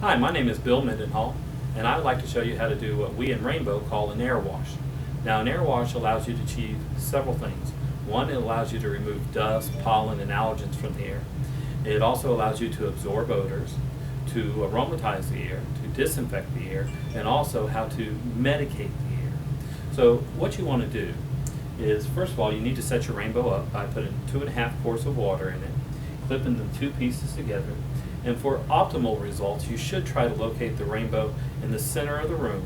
Hi, my name is Bill Mendenhall, and I would like to show you how to do what we in Rainbow call an air wash. Now, an air wash allows you to achieve several things. One, it allows you to remove dust, pollen, and allergens from the air. It also allows you to absorb odors, to aromatize the air, to disinfect the air, and also how to medicate the air. So what you want to do is, first of all, you need to set your Rainbow up by putting 2.5 quarts of water in it, clipping the two pieces together. And for optimal results, you should try to locate the Rainbow in the center of the room.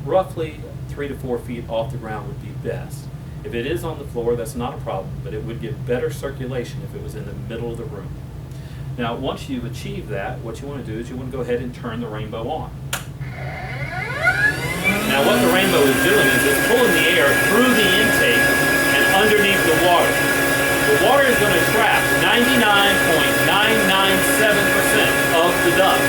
Roughly 3 to 4 feet off the ground would be best. If it is on the floor, that's not a problem, but it would give better circulation if it was in the middle of the room. Now, once you've achieved that, what you want to do is you want to go ahead and turn the Rainbow on. Now, what the Rainbow is doing is it's pulling the air through the intake and underneath the water. The water is going to trap 99.997% of the dust.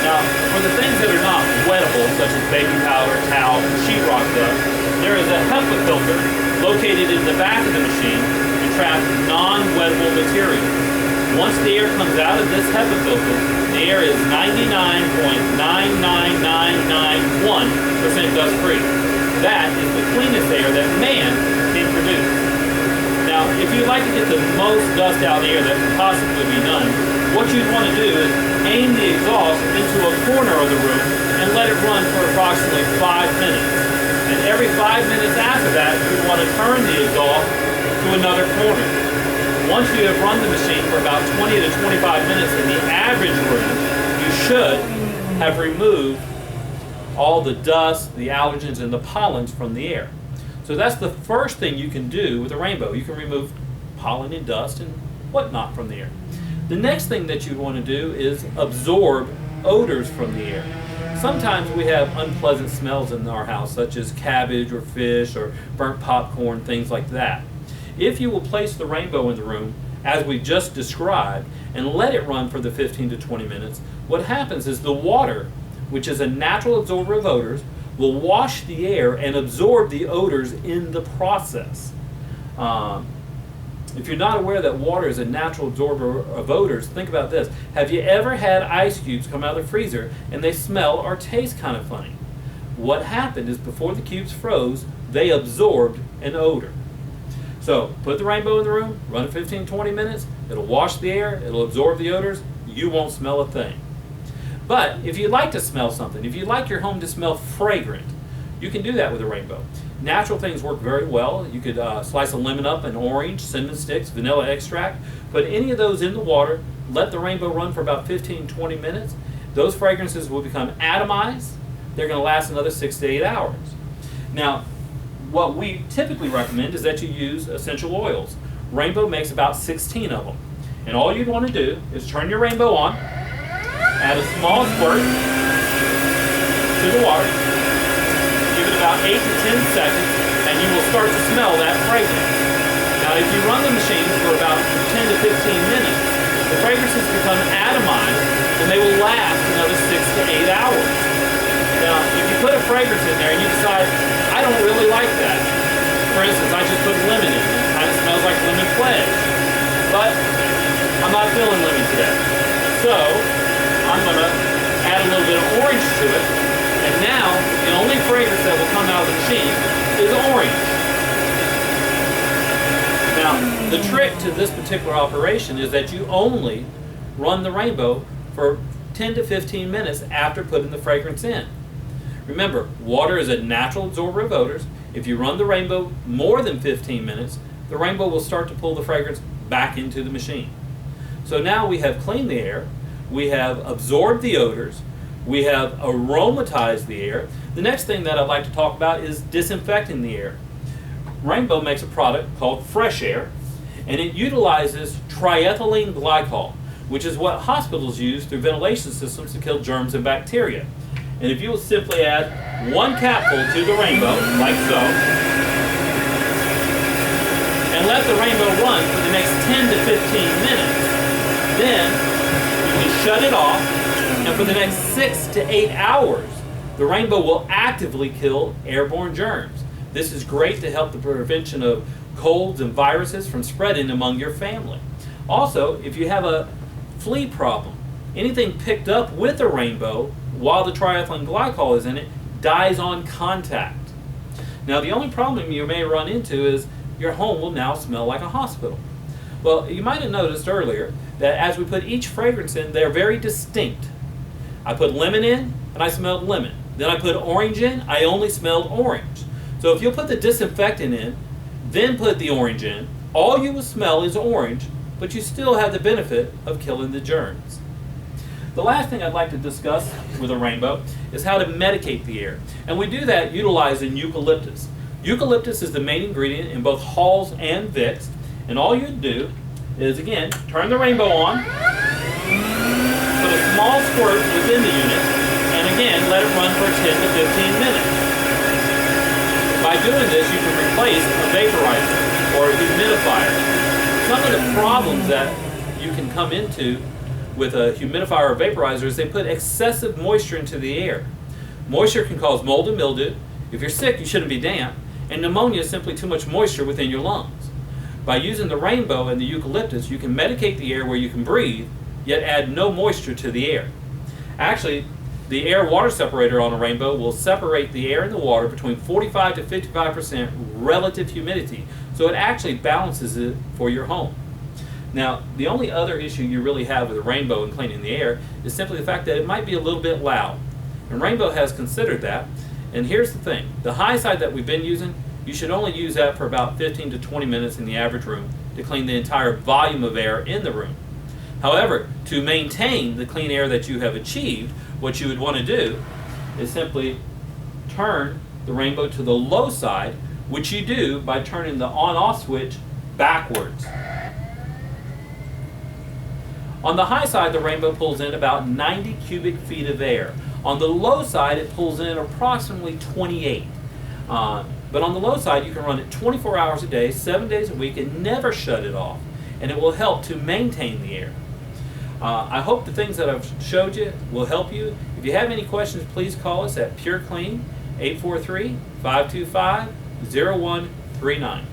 Now, for the things that are not wettable, such as baby powder, towel, sheetrock dust, there is a HEPA filter located in the back of the machine to trap non-wettable material. Once the air comes out of this HEPA filter, the air is 99.99991% dust-free. That is the cleanest air that man can produce. Now, if you'd like to get the most dust out of the air that can possibly be done, what you'd want to do is aim the exhaust into a corner of the room and let it run for approximately 5 minutes. And every 5 minutes after that, you'd want to turn the exhaust to another corner. Once you have run the machine for about 20 to 25 minutes in the average room, you should have removed all the dust, the allergens, and the pollens from the air. So that's the first thing you can do with a Rainbow. You can remove pollen and dust and whatnot from the air. The next thing that you want to do is absorb odors from the air. Sometimes we have unpleasant smells in our house, such as cabbage or fish or burnt popcorn, things like that. If you will place the Rainbow in the room, as we just described, and let it run for the 15 to 20 minutes, what happens is the water, which is a natural absorber of odors, will wash the air and absorb the odors in the process. If you're not aware that water is a natural absorber of odors, think about this. Have you ever had ice cubes come out of the freezer and they smell or taste kind of funny? What happened is before the cubes froze, they absorbed an odor. So put the Rainbow in the room, run it 15-20 minutes, it'll wash the air, it'll absorb the odors, you won't smell a thing. But if you'd like to smell something, if you'd like your home to smell fragrant, you can do that with a Rainbow. Natural things work very well. You could slice a lemon up, an orange, cinnamon sticks, vanilla extract, put any of those in the water, let the Rainbow run for about 15-20 minutes. Those fragrances will become atomized. They're going to last another 6 to 8 hours. Now, what we typically recommend is that you use essential oils. Rainbow makes about 16 of them. And all you'd want to do is turn your Rainbow on, add a small squirt to the water, give it about 8 to 10 seconds, and you will start to smell that fragrance. Now, if you run the machine for about 10 to 15 minutes, the fragrances become atomized, and they will last another 6 to 8 hours. Now, if you put a fragrance in there and you decide, I don't really like that. For instance, I just put lemon in it. It kind of smells like lemon pledge. But I'm not feeling lemon today. So I'm going to add a little bit of orange to it, and now the only fragrance that will come out of the machine is orange. Now, the trick to this particular operation is that you only run the Rainbow for 10 to 15 minutes after putting the fragrance in. Remember, water is a natural absorber of odors. If you run the Rainbow more than 15 minutes, the Rainbow will start to pull the fragrance back into the machine. So now we have cleaned the air, we have absorbed the odors, we have aromatized the air. The next thing that I'd like to talk about is disinfecting the air. Rainbow makes a product called Fresh Air, and it utilizes triethylene glycol, which is what hospitals use through ventilation systems to kill germs and bacteria. And if you will simply add 1 capful to the Rainbow, like so, and let the Rainbow run for the next 10 to 15 minutes, then you can shut it off, and for the next 6 to 8 hours, the Rainbow will actively kill airborne germs. This is great to help the prevention of colds and viruses from spreading among your family. Also, if you have a flea problem, Anything picked up with a rainbow while the triethylene glycol is in it dies on contact. Now, the only problem you may run into is your home will now smell like a hospital. Well, you might have noticed earlier that as we put each fragrance in, they're very distinct. I put lemon in, and I smelled lemon. Then I put orange in, I only smelled orange. So if you'll put the disinfectant in, then put the orange in, all you will smell is orange, but you still have the benefit of killing the germs. The last thing I'd like to discuss with a rainbow is how to medicate the air. And we do that utilizing eucalyptus. Eucalyptus is the main ingredient in both Halls and Vicks. And all you do is, again, turn the rainbow on, put a small squirt within the unit, and again, let it run for 10 to 15 minutes. By doing this, you can replace a vaporizer or a humidifier. Some of the problems that you can come into with a humidifier or vaporizer is they put excessive moisture into the air. Moisture can cause mold and mildew. If you're sick, you shouldn't be damp. And pneumonia is simply too much moisture within your lungs. By using the rainbow and the eucalyptus, you can medicate the air where you can breathe, yet add no moisture to the air. Actually, the air-water separator on a rainbow will separate the air and the water between 45 to 55% relative humidity, so it actually balances it for your home. Now, the only other issue you really have with a rainbow in cleaning the air is simply the fact that it might be a little bit loud. And Rainbow has considered that, and here's the thing. The high side that we've been using, you should only use that for about 15 to 20 minutes in the average room to clean the entire volume of air in the room. However, to maintain the clean air that you have achieved, what you would want to do is simply turn the rainbow to the low side, which you do by turning the on-off switch backwards. On the high side, the rainbow pulls in about 90 cubic feet of air. On the low side, it pulls in approximately 28. But on the low side, you can run it 24 hours a day, 7 days a week, and never shut it off. And it will help to maintain the air. I hope the things that I've showed you will help you. If you have any questions, please call us at Pure Clean, 843-525-0139.